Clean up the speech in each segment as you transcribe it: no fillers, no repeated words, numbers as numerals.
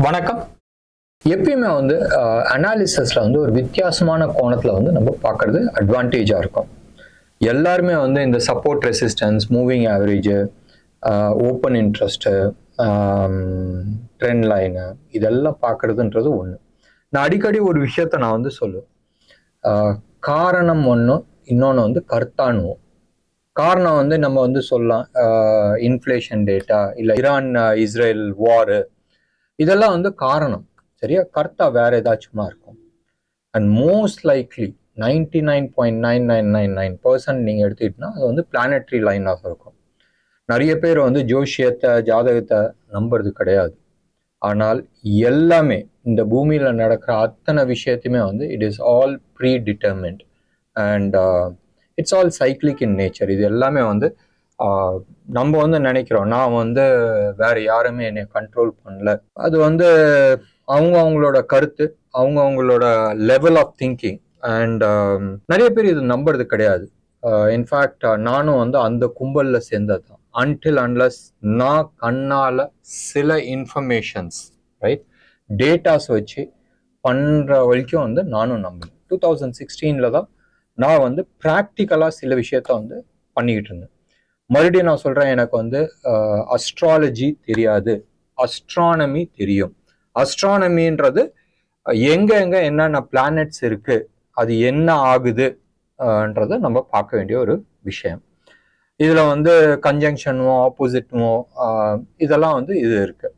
வணக்கம். எப்பயுமே வந்து அனாலிசிஸ்ல வந்து ஒரு வித்தியாசமான கோணத்துல வந்து நம்ம பார்க்கறது அட்வான்டேஜா இருக்கும். எல்லாருமே வந்து இந்த support resistance, moving average, open interest, trend line இதெல்லாம் பார்க்கறதுன்றது ஒன்று. நான் அடிக்கடி ஒரு விஷயத்த நான் வந்து சொல்லுவேன். காரணம் ஒன்று, இன்னொன்று வந்து கர்த்தானுவோம். காரணம் வந்து நம்ம வந்து சொல்லலாம், இன்ஃப்ளேஷன் டேட்டா, இல்லை ஈரான் இஸ்ரேல் வாரு, இதெல்லாம் வந்து காரணம். சரியா? கர்த்தா வேற ஏதாச்சுமா இருக்கும். அண்ட் மோஸ்ட் லைக்லி 99.9999% நீங்க எடுத்துக்கிட்டீங்கன்னா அது வந்து பிளானட்ரி லைனாக இருக்கும். நிறைய பேர் வந்து ஜோஷியத்தை, ஜாதகத்தை நம்புறது கிடையாது. ஆனால் எல்லாமே இந்த பூமியில நடக்கிற அத்தனை விஷயத்தையுமே வந்து it is all predetermined and it's all cyclic in nature. இது எல்லாமே வந்து நம்ம வந்து நினைக்கிறோம், நான் வந்து வேற யாருமே என்னை கண்ட்ரோல் பண்ணல. அது வந்து அவங்களோட கருத்து, அவங்களோட லெவல் ஆஃப் திங்கிங். அண்ட் நிறைய பேர் இது நம்புறது கிடையாது. இன்ஃபேக்ட் நானும் வந்து அந்த கும்பல்ல சேர்ந்தது தான். அன்டில் அன்லஸ் நான் கண்ணால சில இன்ஃபர்மேஷன்ஸ், ரைட், டேட்டாஸ் வச்சு பண்ற வரைக்கும் வந்து நானும் நம்புறேன். 2016 தான் நான் வந்து ப்ராக்டிக்கலா சில விஷயத்த வந்து பண்ணிக்கிட்டு இருந்தேன். மறுபடியும் நான் சொல்றேன், எனக்கு வந்து அஸ்ட்ராலஜி தெரியாது, அஸ்ட்ரானமி தெரியும். அஸ்ட்ரானமின்றது எங்க என்னென்ன பிளானட்ஸ் இருக்கு, அது என்ன ஆகுதுன்றதை நம்ம பார்க்க வேண்டிய ஒரு விஷயம். இதுல வந்து கன்ஜங்ஷனும் ஆப்போசிட்டும் இதெல்லாம் வந்து இது இருக்கு.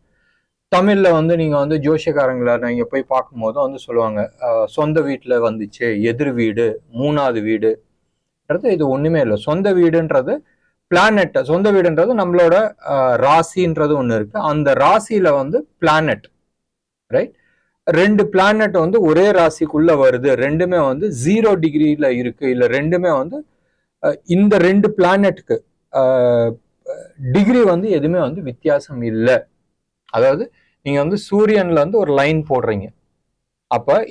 தமிழ்ல வந்து நீங்க வந்து ஜோசியக்காரங்களை நீங்க போய் பார்க்கும்போது வந்து சொல்லுவாங்க, சொந்த வீட்டுல வந்துச்சு, எதிர் வீடு, மூணாவது வீடுன்றது இது ஒண்ணுமே இல்லை. சொந்த வீடுன்றது பிளானட், சொந்த வீடுன்றது நம்மளோட ராசின்றது ஒண்ணு இருக்கு. அந்த ராசியில வந்து பிளானட், ரைட், ரெண்டு பிளானட் வந்து ஒரே ராசிக்குள்ள வருது, ரெண்டுமே வந்து 0 டிகிரியில இருக்கு, இல்ல ரெண்டுமே வந்து இந்த ரெண்டு பிளானட்டுக்கு டிகிரி வந்து எதுவுமே வந்து வித்தியாசம் இல்லை. அதாவது நீங்க வந்து சூரியன்ல வந்து ஒரு லைன் போடுறீங்க, அப்ப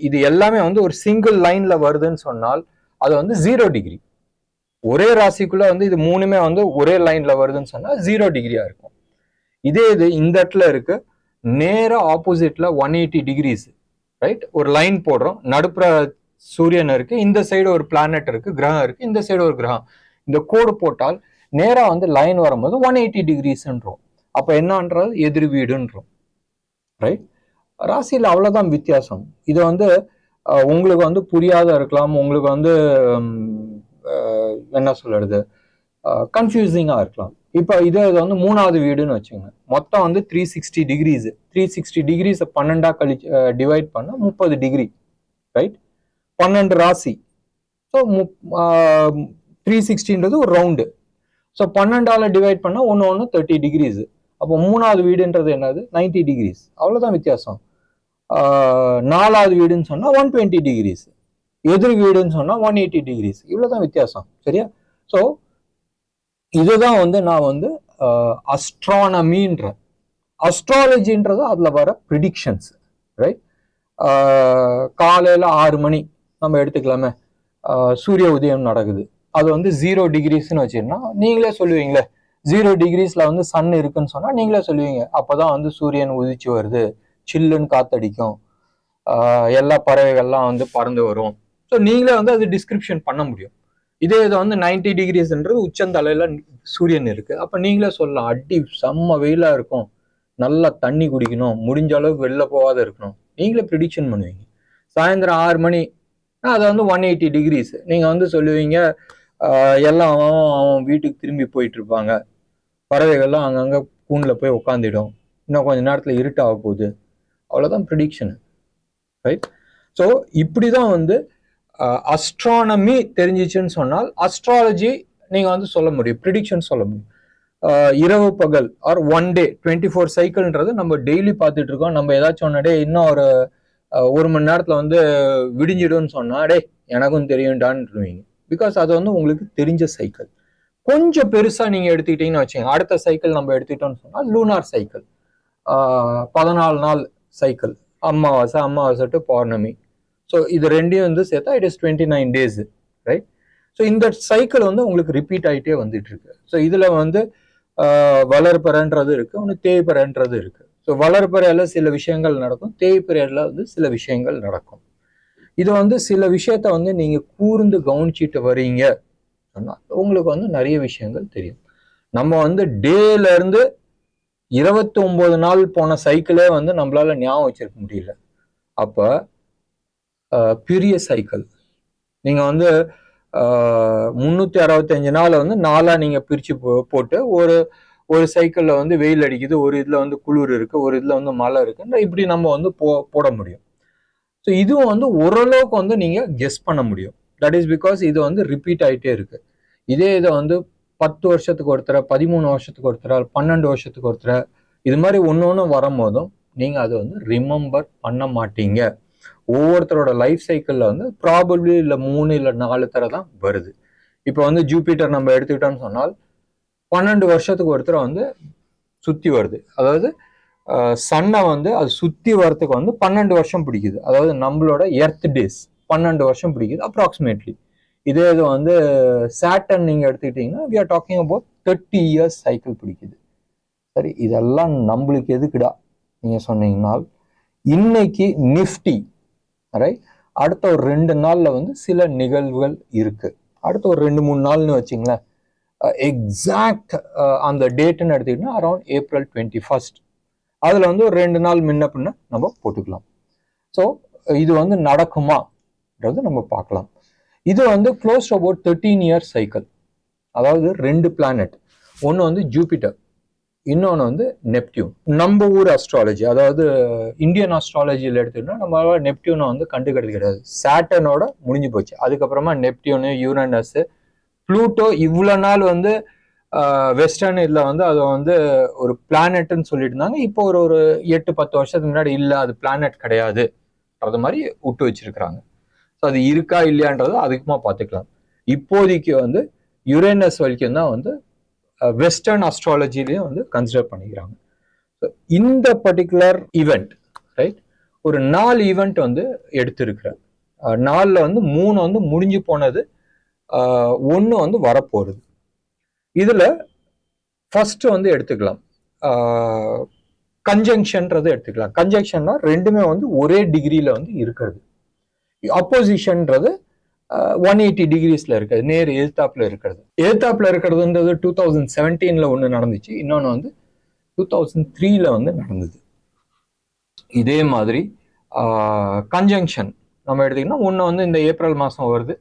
இது எல்லாமே வந்து ஒரு சிங்கிள் லைன்ல வருதுன்னு சொன்னால் அது வந்து 0 டிகிரி. ஒரே ராசிக்குள்ள வந்து இது மூணுமே வந்து ஒரே லைன்ல வருதுன்னு சொன்னா 0 டிகிரியா இருக்கும். இதே இது இந்த இடத்துல இருக்கு, நேர ஆப்போசிட்ல 180 டிகிரிஸ், ரைட். ஒரு லைன் போடுறோம், நடுப்புற சூரியன் இருக்கு, இந்த சைடு ஒரு பிளானட் இருக்கு, கிரகம் இருக்கு, இந்த சைடு ஒரு கிரகம். இந்த கோடு போட்டால் நேரா வந்து லைன் வரும்போது 180 டிகிரிஸ்ன்றோம். அப்ப என்னன்றது எதிர் வீடுன்றோம், ரைட். ராசியில அவ்வளவுதான் வித்தியாசம். இது வந்து உங்களுக்கு வந்து புரியாத இருக்கலாம், உங்களுக்கு வந்து என்ன சொல்றது, கன்ஃபியூசிங்கா இருக்கலாம். இப்போ இது வந்து மூணாவது வீடுன்னு வச்சுங்க, மொத்தம் வந்து 360 டிகிரிஸ். 360 டிகிரிஸ் 12 கழிச்சு டிவைட் பண்ண 30 டிகிரி, ரைட். 12 ராசி. ஸோ 360ன்றது ஒரு ரவுண்டு. ஸோ 12ஆல டிவைட் பண்ணா ஒன்று 30 டிகிரிஸ். அப்போ மூணாவது வீடுன்றது என்னது, 90 டிகிரிஸ். அவ்வளோதான் வித்தியாசம். நாலாவது வீடுன்னு சொன்னா 120 டிகிரிஸ், எதிர் வீடுன்னு சொன்னா 180 டிகிரிஸ். இவ்வளவுதான் வித்தியாசம். சரியா? ஸோ இதுதான் வந்து நான் வந்து அஸ்ட்ரானமின்ற. அஸ்ட்ராலஜின்றது அதுல வர ப்ரிடிக்ஷன்ஸ், ரைட். காலையில 6 மணி நம்ம எடுத்துக்கலாமே, சூரிய உதயம் நடக்குது, அது வந்து 0 டிகிரிஸ்ன்னு வச்சிருந்தா நீங்களே சொல்லுவீங்களே, 0 டிகிரிஸ்ல வந்து சன் இருக்குன்னு சொன்னா நீங்களே சொல்லுவீங்க, அப்பதான் வந்து சூரியன் உதிச்சு வருது, சில்லுன்னு காத்தடிக்கும், எல்லா பறவைகள்லாம் வந்து பறந்து வரும். ஸோ நீங்களே வந்து அது டிஸ்கிரிப்ஷன் பண்ண முடியும். இதே இது வந்து 90 டிகிரிஸ்ன்றது உச்சந்தலையில சூரியன் இருக்கு, அப்ப நீங்களே சொல்லலாம், அடி செம்ம வெயிலா இருக்கும், நல்லா தண்ணி குடிக்கணும், முடிஞ்ச அளவுக்கு வெளில போகாத இருக்கணும், நீங்களே ப்ரிடிக்ஷன் பண்ணுவீங்க. சாயந்தரம் 6 மணி அது வந்து 180 டிகிரிஸ், நீங்க வந்து சொல்லுவீங்க, எல்லாம் அவன் வீட்டுக்கு திரும்பி போயிட்டு இருப்பாங்க, பறவைகள்லாம் அங்கங்க கூண்டுல போய் உட்காந்துடும், இன்னும் கொஞ்ச நேரத்துல இருட்டாக போகுது. அவ்வளவுதான் ப்ரிடிக்ஷன், ரைட். ஸோ இப்படிதான் வந்து அஸ்ட்ரானமி தெரிஞ்சிச்சுன்னு சொன்னால் அஸ்ட்ராலஜி நீங்க வந்து சொல்ல முடியும், ப்ரிடிக்ஷன் சொல்ல முடியும். இரவு பகல் ஆர் 1 டே 24 சைக்கிள்ன்றது நம்ம டெய்லி பார்த்துட்டு இருக்கோம். நம்ம ஏதாச்சும் ஒன்னே இன்னும் ஒரு மணி நேரத்துல வந்து விடிஞ்சிடும்னு சொன்னா டே எனக்கும் தெரியும்டான்னு, பிகாஸ் அது வந்து உங்களுக்கு தெரிஞ்ச சைக்கிள். கொஞ்சம் பெருசா நீங்க எடுத்துக்கிட்டீங்கன்னு வச்சுங்க, அடுத்த சைக்கிள் நம்ம எடுத்துக்கிட்டோம்னு சொன்னா லூனார் சைக்கிள், 14 நாள் சைக்கிள், அமாவாசை டு பௌர்ணமி. ஸோ இது ரெண்டையும் வந்து சேர்த்தா it is 29 days, right. So இந்த சைக்கிள் வந்து உங்களுக்கு ரிப்பீட் ஆகிட்டே வந்துட்டு இருக்கு. ஸோ இதுல வந்து வளர்ப்பறன்றது இருக்கு, ஒன்று தேய்ப்பறன்றது இருக்கு. ஸோ வளர்பிறையில சில விஷயங்கள் நடக்கும், தேய்பிறையில வந்து சில விஷயங்கள் நடக்கும். இது வந்து சில விஷயத்த வந்து நீங்க கூர்ந்து கவனிச்சிட்டு வரீங்க சொன்னா உங்களுக்கு வந்து நிறைய விஷயங்கள் தெரியும். நம்ம வந்து டேல இருந்து 29 நாள் போன சைக்கிளே வந்து நம்மளால ஞாபகம் வச்சிருக்க முடியல. அப்ப பெரிய சைக்கிள் நீங்க வந்து 365 நாள் வந்து நாளா நீங்க பிரிச்சு போட்டு ஒரு சைக்கிள்ல வந்து வெயில் அடிக்குது, ஒரு இதுல வந்து குளிர் இருக்கு, ஒரு இதுல வந்து மழை இருக்கு, இப்படி நம்ம வந்து போட முடியும். ஸோ இதுவும் வந்து ஓரளவுக்கு வந்து நீங்க கெஸ் பண்ண முடியும். தட் இஸ் பிகாஸ் இது வந்து ரிப்பீட் ஆகிட்டே இருக்கு. இதே இதை வந்து 10 வருஷத்துக்கு ஒருத்தர, 13 வருஷத்துக்கு ஒருத்தர, 12 வருஷத்துக்கு ஒருத்தர, இது மாதிரி ஒன்று வரும்போதும் நீங்க அதை வந்து ரிமெம்பர் பண்ண மாட்டீங்க. ஒவ்வொருத்தரோட லைஃப் சைக்கிள்ல வந்து ப்ராபப்ளி இல்லை 3 இல்லை 4 தர தான் வருது. இப்போ வந்து ஜூபிட்டர் நம்ம எடுத்துக்கிட்டோம்னு சொன்னால் 12 வருஷத்துக்கு ஒருத்தர் வந்து சுத்தி வருது. அதாவது சன்னை வந்து அது சுத்தி வரத்துக்கு வந்து 12 வருஷம் பிடிக்குது. அதாவது நம்மளோட எர்த் டேஸ் 12 வருஷம் பிடிக்குது அப்ராக்சிமேட்லி. இதே இது வந்து சாட்டர்ன் நீங்க எடுத்துக்கிட்டீங்கன்னா we are talking about 30 years cycle பிடிக்குது. சரி, இதெல்லாம் நம்மளுக்கு எதுக்குடா நீங்க சொன்னீங்கன்னா, இன்னைக்கு நிஃப்டி ரைட், அடுத்த ஒரு 2 நாள்ல வந்து சில நிகழ்வுகள் இருக்கு. அடுத்த ஒரு 2-3 நாள்னு வச்சிங்களேன், எக்ஸாக்ட் அந்த டேட்டுன்னு எடுத்துக்கிட்டோம்னா அரௌண்ட் April 21st. அதுல வந்து ஒரு 2 நாள் முன்ன பின்ன நம்ம போட்டுக்கலாம். ஸோ இது வந்து நடக்குமான்றது நம்ம பார்க்கலாம். இது வந்து close to about 13 years cycle. அதாவது 2 பிளானட், ஒன்று வந்து ஜூபிட்டர், இன்னொன்று வந்து நெப்டியூன். நம்ம ஊர் அஸ்ட்ராலஜி, அதாவது இந்தியன் அஸ்ட்ராலஜியில் எடுத்துக்கிட்டோம்னா நம்மளால நெப்டியூனை வந்து கண்டுக்கிறது கிடையாது. சாட்டர்னோட முடிஞ்சு போச்சு. அதுக்கப்புறமா நெப்டியூனு, யூரனஸ், ப்ளூட்டோ இவ்வளோ நாள் வந்து வெஸ்டர்ன் இதில் வந்து அதை வந்து ஒரு பிளானட்னு சொல்லிட்டு இருந்தாங்க. இப்போ ஒரு 8-10 வருஷத்துக்கு முன்னாடி இல்லை, அது பிளானட் கிடையாது அது மாதிரி விட்டு வச்சிருக்கிறாங்க. ஸோ அது இருக்கா இல்லையான்றது அதிகமாக பார்த்துக்கலாம். இப்போதைக்கு வந்து யுரேனஸ் வரைக்கும் தான் வந்து வெஸ்டர்ன் அஸ்ட்ராலஜிலையும் வந்து கன்சிடர் பண்ணிக்கிறாங்க. ஸோ இந்த பர்டிகுலர் ஈவெண்ட் ரைட், ஒரு 4 ஈவெண்ட் வந்து எடுத்திருக்கிறேன். 4ல் வந்து 3 வந்து முடிஞ்சு போனது, 1 வந்து வரப்போகிறது. இதுல ஃபர்ஸ்ட் வந்து எடுத்துக்கலாம் கன்ஜங்ஷன்றது எடுத்துக்கலாம். கன்ஜங்ஷன்னா ரெண்டுமே வந்து ஒரே டிகிரியில வந்து இருக்கிறது. அப்போசிஷன்றது 180 டிகிரிஸ்ல இருக்கிறது, நேர் எதிர்த்தாப்புல இருக்கிறது. எதிர்த்தாப்புல இருக்கிறதுன்றது 2017ல ஒன்று நடந்துச்சு, இன்னொன்று வந்து 2003ல வந்து நடந்தது. இதே மாதிரி கன்ஜங்ஷன் நம்ம எடுத்துக்கிட்டோம்னா ஒன்று வந்து இந்த ஏப்ரல் மாதம் வருது.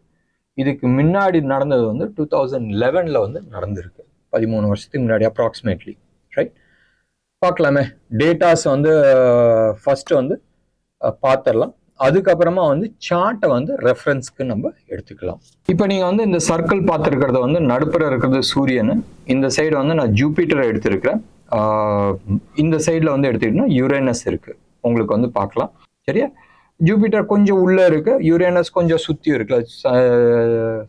இதுக்கு முன்னாடி நடந்தது வந்து 2011ல வந்து நடந்திருக்கு, 13 வருஷத்துக்கு முன்னாடி அப்ராக்சிமேட்லி ரைட். பார்க்கலாமே, டேட்டாஸ் வந்து ஃபர்ஸ்ட் வந்து பார்த்துடலாம். அதுக்கப்புறமா வந்து சார்ட்டை வந்து ரெஃபரன்ஸ்க்கு நம்ம எடுத்துக்கலாம். இப்போ நீங்கள் வந்து இந்த சர்க்கிள் பார்த்துருக்கிறத வந்து நடுப்புற இருக்கிறது சூரியன், இந்த சைடு வந்து நான் ஜூபிட்டரை எடுத்திருக்கிறேன், இந்த சைடில் வந்து எடுத்துக்கிட்டோம்னா யுரேனஸ் இருக்கு, உங்களுக்கு வந்து பார்க்கலாம். சரியா, ஜூபிட்டர் கொஞ்சம் உள்ள இருக்கு, யுரேனஸ் கொஞ்சம் சுத்தி இருக்குல்ல,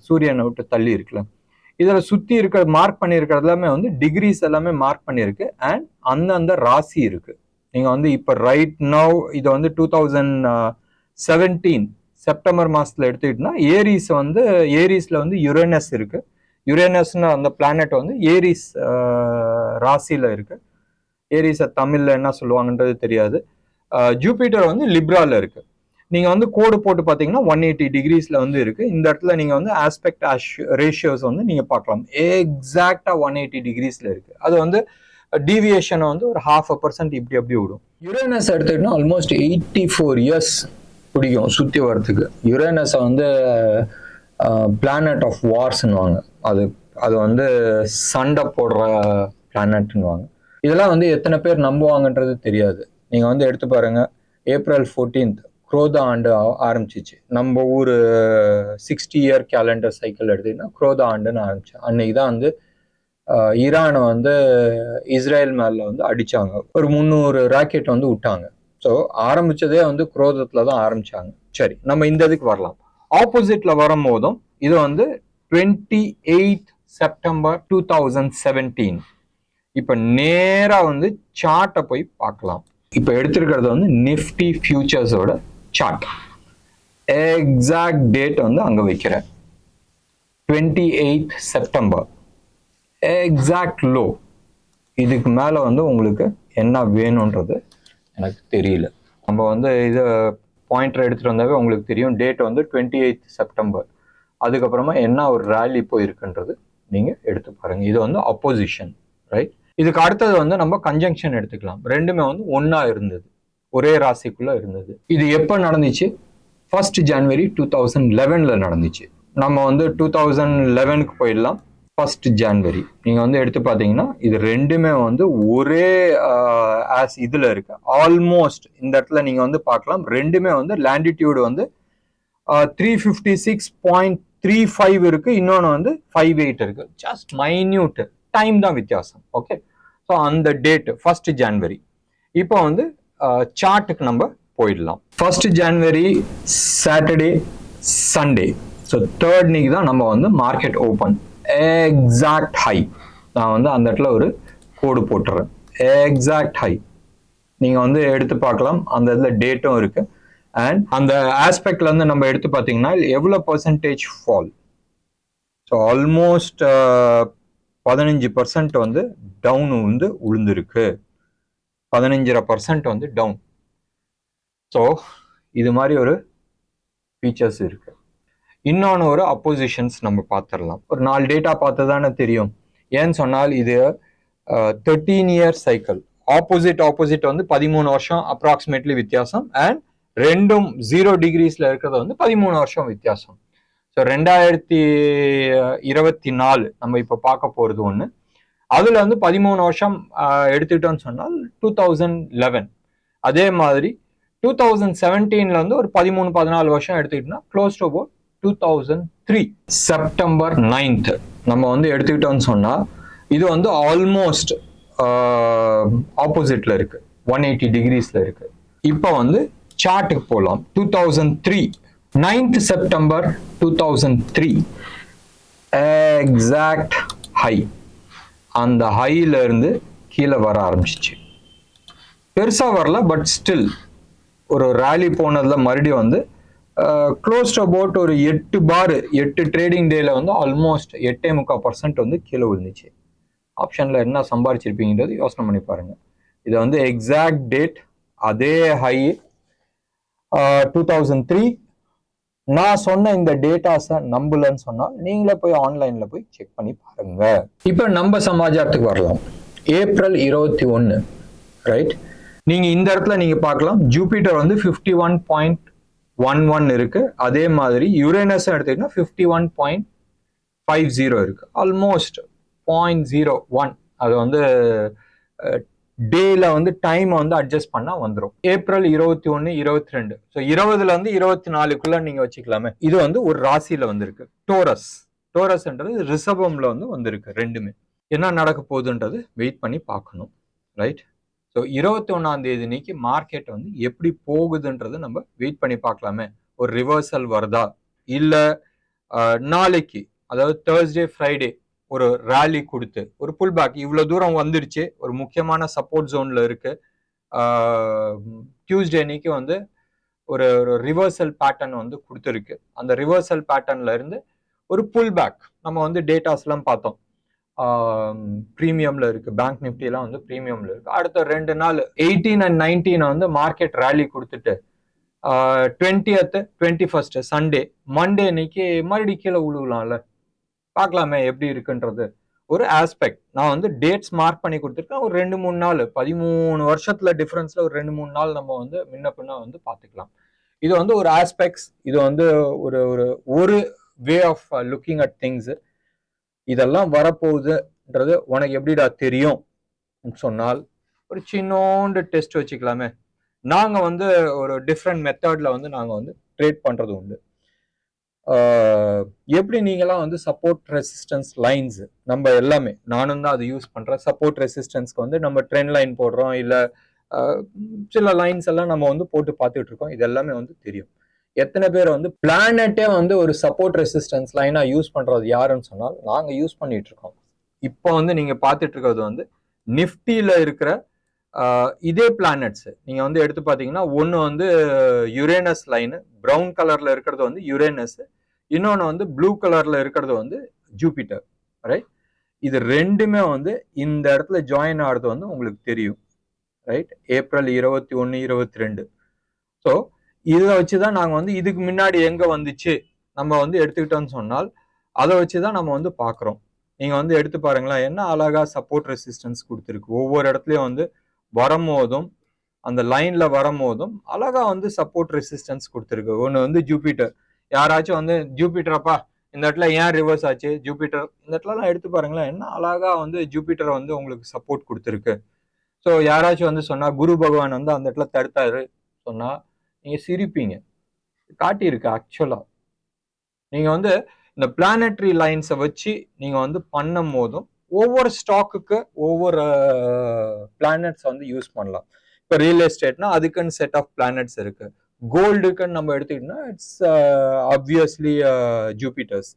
சூரியனை விட்டு தள்ளி இருக்குல்ல. இதில் சுத்தி இருக்கிற மார்க் பண்ணியிருக்கிறது எல்லாமே வந்து டிகிரிஸ் எல்லாமே மார்க் பண்ணியிருக்கு. அண்ட் அந்தந்த ராசி இருக்கு. நீங்க வந்து இப்போ ரைட் நவ் இதை வந்து 2017 செப்டம்பர் மாசத்துல எடுத்துக்கிட்டோம்னா ஏரிஸ்ல வந்து யுரேனஸ் இருக்கு. யுரேனஸ்னு அந்த பிளானட் வந்து ஏரிஸ் ராசியில இருக்கு. ஏரிஸை தமிழ்ல என்ன சொல்லுவாங்கன்றது தெரியாது. ஜூபிட்டர் வந்து லிப்ரால இருக்கு. நீங்க வந்து கோடு போட்டு பாத்தீங்கன்னா 180 டிகிரிஸ்ல வந்து இருக்கு. இந்த இடத்துல நீங்க வந்து ஆஸ்பெக்ட் ரேஷியோஸ் வந்து நீங்க பார்க்கலாம், எக்ஸாக்டா 180 டிகிரிஸ்ல இருக்கு. அது வந்து டீவியேஷன் வந்து ஒரு 0.5% இப்படி அப்படி விடும். யுரேனஸ் எடுத்துக்கிட்டோம்னா ஆல்மோஸ்ட் 84 இயர்ஸ் பிடிக்கும் சுத்தி வரத்துக்கு. யுரேனஸை வந்து பிளானட் ஆஃப் வார்ஸ்ன்னுவாங்க. அது வந்து சண்டை போடுற பிளானட்னுவாங்க. இதெல்லாம் வந்து எத்தனை பேர் நம்புவாங்கன்றது தெரியாது. நீங்க வந்து எடுத்து பாருங்க, April 14th குரோதா ஆண்டு ஆரம்பிச்சிச்சு. நம்ம ஊர் 60 இயர் கேலண்டர் சைக்கிள் எடுத்தீங்கன்னா குரோதா ஆண்டுன்னு ஆரம்பிச்சு. அன்னைக்கு தான் வந்து ஈரானை வந்து இஸ்ரேல் மேல வந்து அடிச்சாங்க, ஒரு 300 ராக்கெட் வந்து விட்டாங்க. ஸோ ஆரம்பிச்சதே வந்து குரோதத்துல தான் ஆரம்பிச்சாங்க. சரி, நம்ம இந்த இதுக்கு வரலாம். ஆப்போசிட்ல வரும் போதும் இது வந்து 28 செப்டம்பர் 2017. இப்ப நேரா வந்து சார்ட்டை போய் பார்க்கலாம். இப்ப எடுத்திருக்கிறது வந்து நிஃப்டி ஃபியூச்சர்ஸோட சார்ட். எக்ஸாக்ட் டேட் வந்து அங்க வைக்கிறேன், 28 செப்டம்பர். எக்ஸாக்ட் லோ இதுக்கு மேலே வந்து உங்களுக்கு என்ன வேணுன்றது எனக்கு தெரியல. நம்ம வந்து இதை பாயிண்டர் எடுத்துகிட்டு வந்தாவே உங்களுக்கு தெரியும். டேட் வந்து 28 செப்டம்பர். அதுக்கப்புறமா என்ன ஒரு ரேலி போயிருக்குன்றது நீங்கள் எடுத்து பாருங்கள். இது வந்து அப்போசிஷன், ரைட்? இதுக்கு அடுத்தது வந்து நம்ம கன்ஜங்ஷன் எடுத்துக்கலாம். ரெண்டுமே வந்து ஒன்றா இருந்தது, ஒரே ராசிக்குள்ளே இருந்தது. இது எப்போ நடந்துச்சு? 1 ஜனவரி 2011 நடந்துச்சு. நம்ம வந்து 2011க்கு போயிடலாம். 1 ஜனவரி நீங்கள் வந்து எடுத்து பார்த்தீங்கன்னா இது ரெண்டுமே வந்து ஒரே ஆஸ் இதில் இருக்கு. ஆல்மோஸ்ட் இந்த இடத்துல நீங்கள் வந்து பார்க்கலாம், ரெண்டுமே வந்து லாண்டிடியூடு வந்து 356.35 இருக்கு, இன்னொன்று வந்து 58 இருக்கு. ஜஸ்ட் மைன்யூட் டைம் தான் வித்தியாசம். ஓகே, ஸோ அந்த டேட் 1 ஜனவரி. இப்போ வந்து சார்ட்டுக்கு நம்ம போயிடலாம். 1 ஜனவரி சாட்டர்டே சண்டே, ஸோ 3rd தான் நம்ம வந்து மார்க்கெட் ஓப்பன். எக்ஸாக்ட் ஹை நான் வந்து அந்த இடத்துல ஒரு கோடு போட்டுறேன். எக்ஸாக்ட் ஹை நீங்கள் வந்து எடுத்து பார்க்கலாம், அந்த இதில் டேட்டும் இருக்கு. அண்ட் அந்த ஆஸ்பெக்ட்ல இருந்து நம்ம எடுத்து பார்த்தீங்கன்னா எவ்வளோ பர்சன்டேஜ் ஃபால். ஸோ ஆல்மோஸ்ட் 15% வந்து டவுன் வந்து உளுந்துருக்கு. 15.5% வந்து டவுன். ஸோ இது மாதிரி ஒரு ஃபீச்சர்ஸ் இருக்கு. இன்னொன்று ஒரு அப்போசிஷன்ஸ் நம்ம பார்த்துடலாம். ஒரு 4 டேட்டா பார்த்து தானே தெரியும். ஏன்னு சொன்னால் இது 13 இயர் சைக்கிள். ஆப்போசிட் வந்து 13 வருஷம் அப்ராக்சிமேட்லி வித்தியாசம். அண்ட் ரெண்டும் 0 டிகிரிஸ்ல இருக்கிறது வந்து 13 வருஷம் வித்தியாசம். ஸோ 2024 நம்ம இப்போ பார்க்க போகிறது ஒன்று. அதில் வந்து 13 வருஷம் எடுத்துக்கிட்டோன்னு சொன்னால் 2011. அதே மாதிரி 2017 வந்து ஒரு 13-14 வருஷம் எடுத்துக்கிட்டோம்னா close to about 2003 September 9th நம்ம வந்து எடுத்துக்கிட்டோம்னு சொன்னால் இது வந்து ஆல்மோஸ்ட் ஆப்போசிட்ல இருக்கு, 180 டிகிரிஸ்ல இருக்கு. இப்போ வந்து சார்ட்டுக்கு போகலாம். 2003 9th செப்டம்பர் 2003 எக்ஸாக்ட் ஹை. அந்த ஹைல இருந்து கீழே வர ஆரம்பிச்சிச்சு. பெருசா வரல, பட் ஸ்டில் ஒரு ரேலி போனதுல மறுபடியும் வந்து க்ளோஸ் டு அபவுட் ஒரு 8 ட்ரேடிங் டேல வந்து ஆல்மோஸ்ட் 8.25% வந்து கீழே விழுந்துச்சு. ஆப்ஷன்ல என்ன சம்பாதிச்சிருப்பீங்கன்றது யோசனை பண்ணி பாருங்க. இது வந்து எக்ஸாக்ட் டேட், அதே ஹை 2003. நான் சொன்ன இந்த டேட்டாஸை நம்பலன்னு சொன்னால் நீங்களே போய் ஆன்லைன்ல போய் செக் பண்ணி பாருங்க. இப்போ நம்ம சமாச்சாரத்துக்கு வரலாம். April 21, right? நீங்க இந்த இடத்துல நீங்க பார்க்கலாம், ஜூபிட்டர் வந்து 51.11 இருக்கு. அதே மாதிரி யுரேனஸ் எடுத்தீங்கன்னா 51.50 இருக்கு. ஆல்மோஸ்ட் 0.01. அது வந்து டேல வந்து டைம் வந்து அட்ஜஸ்ட் பண்ணா வந்துடும். ஏப்ரல் 21, 22, ஸோ 20ல இருந்து 24க்குள்ள நீங்க வச்சுக்கலாமே. இது வந்து ஒரு ராசியில வந்திருக்கு, டோரஸ்ன்றது ரிஷபம்ல வந்து வந்திருக்கு. ரெண்டுமே என்ன நடக்க போகுதுன்றது வெயிட் பண்ணி பார்க்கணும், ரைட்? ஸோ 21ஆம் தேதி அன்னைக்கு மார்க்கெட் வந்து எப்படி போகுதுன்றது நம்ம வெயிட் பண்ணி பார்க்கலாமே. ஒரு ரிவர்சல் வருதா, இல்ல நாளைக்கு அதாவது தேர்ஸ்டே ஃப்ரைடே ஒரு ரேலி கொடுத்து ஒரு புல் பேக், இவ்வளவு தூரம் வந்துருச்சு, ஒரு முக்கியமான சப்போர்ட் ஜோன்ல இருக்கு. டியூஸ்டே அன்னைக்கு வந்து ஒரு ரிவர்சல் பேட்டர்ன் வந்து கொடுத்துருக்கு. அந்த ரிவர்சல் பேட்டர்ன்ல இருந்து ஒரு புல் பேக் நம்ம வந்து டேட்டாஸ் எல்லாம் பார்த்தோம். ப்ரீமியம்ல இருக்கு, பேங்க் நிஃப்டி எல்லாம் வந்து ப்ரீமியம்ல இருக்கு. அடுத்த 2 நாள் 18 and 19 வந்து மார்க்கெட் ரேலி கொடுத்துட்டு 20th 21st சண்டே மண்டே அன்னைக்கு மறுபடியும் கீழே விழுவலாம்ல. பார்க்கலாமே எப்படி இருக்குன்றது ஒரு ஆஸ்பெக்ட். நான் வந்து டேட்ஸ் மார்க் பண்ணி கொடுத்துருக்கேன். ஒரு 2-3 நாள், 13 வருஷத்துல டிஃபரன்ஸ்ல ஒரு 2-3 நாள் நம்ம வந்து முன்ன பின்ன வந்து பார்த்துக்கலாம். இது வந்து ஒரு ஆஸ்பெக்ட்ஸ். இது வந்து ஒரு way of looking at things. இதெல்லாம் வரப்போகுதுன்றது உனக்கு எப்படிடா தெரியும் சொன்னால் ஒரு சின்னோண்டு டெஸ்ட் வச்சுக்கலாமே. நாங்க வந்து ஒரு டிஃப்ரெண்ட் மெத்தட்ல வந்து நாங்க வந்து ட்ரேட் பண்றது உண்டு. எப்படி நீங்களாம் வந்து சப்போர்ட் ரெசிஸ்டன்ஸ் லைன்ஸ் நம்ம எல்லாமே, நானும் தான் அது யூஸ் பண்றேன். சப்போர்ட் ரெசிஸ்டன்ஸ்க்கு வந்து நம்ம ட்ரெண்ட் லைன் போடுறோம், இல்ல சில லைன்ஸ் எல்லாம் நம்ம வந்து போட்டு பார்த்துட்டு இருக்கோம். இது எல்லாமே வந்து தெரியும். எத்தனை பேர் வந்து பிளானட்டே வந்து ஒரு சப்போர்ட் ரெசிஸ்டன்ஸ் லைனா யூஸ் பண்றது யாருன்னு சொன்னால் நாங்க யூஸ் பண்ணிட்டு இருக்கோம். இப்போ வந்து நீங்க பார்த்துட்டு இருக்கிறது வந்து நிஃப்டியில இருக்கிற இதே பிளானட்ஸ் நீங்க வந்து எடுத்து பார்த்தீங்கன்னா, ஒன்று வந்து யுரேனஸ் லைனு, ப்ரௌன் கலர்ல இருக்கிறது வந்து யுரேனஸ், இன்னொன்று வந்து ப்ளூ கலர்ல இருக்கிறது வந்து ஜூபிட்டர், ரைட்? இது ரெண்டுமே வந்து இந்த இடத்துல ஜாயின் ஆகிறது வந்து உங்களுக்கு தெரியும், ரைட்? ஏப்ரல் 21, 22. ஸோ இதை வச்சுதான் நாங்க வந்து இதுக்கு முன்னாடி எங்க வந்துச்சு நம்ம வந்து எடுத்துக்கிட்டோம்னு சொன்னால் அதை வச்சுதான் நம்ம வந்து பாக்குறோம். நீங்க வந்து எடுத்து பாருங்களேன், என்ன அழகா சப்போர்ட் ரெசிஸ்டன்ஸ் கொடுத்துருக்கு. ஒவ்வொரு இடத்துலயும் வந்து வரும்போதும் அந்த லைன்ல வரும்போதும் அழகா வந்து சப்போர்ட் ரெசிஸ்டன்ஸ் கொடுத்துருக்கு. ஒன்று வந்து ஜூபிட்டர், யாராச்சும் வந்து ஜூபிட்டரப்பா இந்த இடத்துல ஏன் ரிவர்ஸ் ஆச்சு ஜூபிட்டர், இந்த இடத்துலலாம் எடுத்து பாருங்களேன், என்ன அழகா வந்து ஜூபிட்டர் வந்து உங்களுக்கு சப்போர்ட் கொடுத்துருக்கு. ஸோ யாராச்சும் வந்து சொன்னா குரு பகவான் வந்து அந்த இடத்துல தடுத்தாரு சொன்னா நீங்க சிரிப்பீங்க. காட்டியிருக்கு ஆக்சுவலா. நீங்க வந்து இந்த பிளானட்டரி லைன்ஸை வச்சு நீங்க வந்து பண்ணும் போதும் ஒவ்வொரு ஸ்டாக்குக்கு ஒவ்வொரு பிளானட்ஸ் வந்து யூஸ் பண்ணலாம். இப்போ ரியல் எஸ்டேட்னா அதுக்குன்னு செட் ஆஃப் பிளானட்ஸ் இருக்கு. கோல்டுக்குன்னு நம்ம எடுத்துக்கிட்டோம்னா இட்ஸ் ஆப்வியஸ்லி ஜூபிட்டர்ஸ்.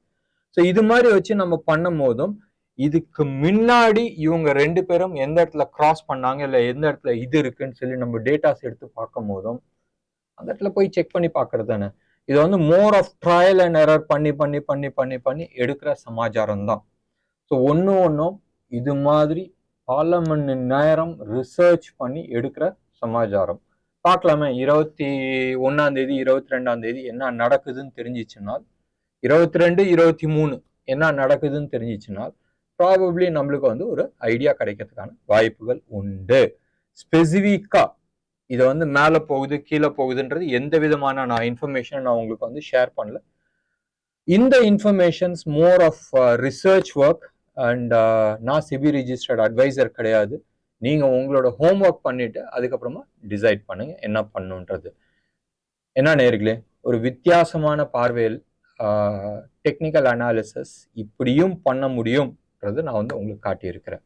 ஸோ இது மாதிரி வச்சு நம்ம பண்ணும் போதும் இதுக்கு முன்னாடி இவங்க ரெண்டு பேரும் எந்த இடத்துல கிராஸ் பண்ணாங்க, இல்லை எந்த இடத்துல இது இருக்குன்னு சொல்லி நம்ம டேட்டாஸ் எடுத்து பார்க்கும் போதும் அந்த இடத்துல போய் செக் பண்ணி பார்க்கறது தானே. இது வந்து more of trial and error பண்ணி பண்ணி பண்ணி பண்ணி பண்ணி எடுக்கிற சமாச்சாரம் தான். ஸோ ஒன்றும் இது மாதிரி பல மணி நேரம் ரிசர்ச் பண்ணி எடுக்கிற சமாச்சாரம். பார்க்கலாமே, 21 22 என்ன நடக்குதுன்னு தெரிஞ்சிச்சுன்னா, 22 23 என்ன நடக்குதுன்னு தெரிஞ்சிச்சுன்னா ப்ராபப்ளி நம்மளுக்கு வந்து ஒரு ஐடியா கிடைக்கிறதுக்கான வாய்ப்புகள் உண்டு. ஸ்பெசிஃபிக்கா இதை வந்து மேலே போகுது கீழே போகுதுன்றது எந்த விதமான நான் இன்ஃபர்மேஷன் நான் உங்களுக்கு வந்து ஷேர் பண்ணல. இந்த informations more of research work and நான் சிபி ரிஜிஸ்டர்ட் அட்வைசர் கிடையாது. நீங்க உங்களோட ஹோம் ஒர்க் பண்ணிட்டு அதுக்கப்புறமா டிசைட் பண்ணுங்க என்ன பண்ணுன்றது. என்ன நேயர்களே, ஒரு வித்தியாசமான பார்வையில் டெக்னிக்கல் அனாலிசிஸ் இப்படியும் பண்ண முடியும்ன்றது நான் வந்து உங்களுக்கு காட்டியிருக்கிறேன்.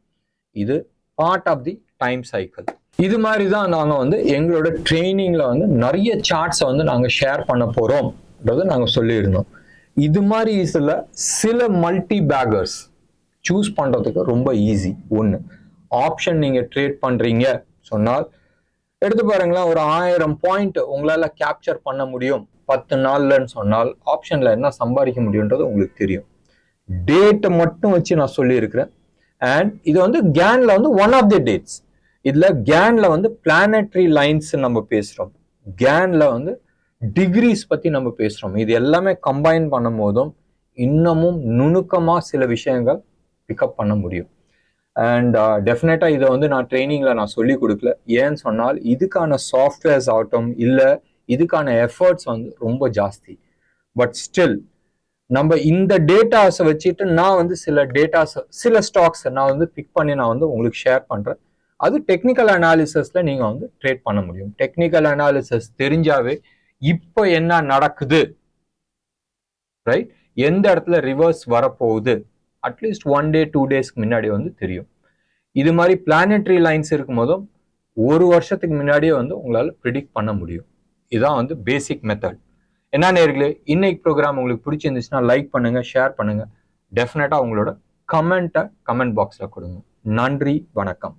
இது part of the time cycle. இது மாதிரி தான் நாங்கள் வந்து எங்களோட ட்ரைனிங்ல வந்து நிறைய சார்ட்ஸை வந்து நாங்கள் ஷேர் பண்ண போறோம்ன்றது நாங்கள் சொல்லியிருந்தோம். இது மாதிரி சில மல்டி பேக்கர்ஸ் சூஸ் பண்றதுக்கு ரொம்ப ஈஸி. ஒன்று, ஆப்ஷன் நீங்க ட்ரேட் பண்றீங்க சொன்னால் எடுத்து பாருங்களேன், ஒரு 1000 பாயிண்ட் உங்களால கேப்சர் பண்ண முடியும் 10 நாள்லன்னு சொன்னால் ஆப்ஷன்ல என்ன சம்பாதிக்க முடியும்ன்றது உங்களுக்கு தெரியும். டேட்டை மட்டும் வச்சு நான் சொல்லியிருக்கிறேன். அண்ட் இது வந்து கேன்ல வந்து ஒன் ஆஃப் தி டேட்ஸ். இதுல கேன்ல வந்து பிளானட்டரி லைன்ஸ் நம்ம பேசுறோம், கேன்ல வந்து டிகிரிஸ் பத்தி நம்ம பேசுறோம். இது எல்லாமே கம்பைன் பண்ணும் போதும் இன்னமும் நுணுக்கமா சில விஷயங்கள் பிக்கப் பண்ண முடியும். அண்ட் டெஃபினட்டா இதை வந்து நான் ட்ரைனிங்ல நான் சொல்லி கொடுக்கல. ஏன்னு சொன்னால் இதுக்கான சாஃப்ட்வேர்ஸ் ஆகட்டும் இல்லை இதுக்கான எஃபர்ட்ஸ் வந்து ரொம்ப ஜாஸ்தி. பட் ஸ்டில் நம்ம இந்த டேட்டாஸை வச்சுட்டு நான் வந்து சில ஸ்டாக்ஸ் நான் வந்து பிக் பண்ணி நான் வந்து உங்களுக்கு ஷேர் பண்றேன். அது டெக்னிக்கல் அனாலிசிஸ்ல நீங்க வந்து ட்ரேட் பண்ண முடியும். டெக்னிக்கல் அனாலிசிஸ் தெரிஞ்சாவே இப்போ என்ன நடக்குது, ரைட், எந்த இடத்துல ரிவர்ஸ் வரப்போகுது அட்லீஸ்ட் 1 day 2 daysக்கு முன்னாடி வந்து தெரியும். இது மாதிரி பிளானட்டரி லைன்ஸ் இருக்கும் போதும் ஒரு வருஷத்துக்கு முன்னாடியே வந்து உங்களால ப்ரிடிக்ட் பண்ண முடியும். இதுதான் வந்து பேசிக் மெத்தட். என்ன நேயர்களே, இன்னைக்கு ப்ரோக்ராம் உங்களுக்கு பிடிச்சிருந்துச்சுன்னா லைக் பண்ணுங்க, ஷேர் பண்ணுங்க. டெஃபினட்டா உங்களோட கமெண்ட் பாக்ஸ்ல கொடுங்க. நன்றி, வணக்கம்.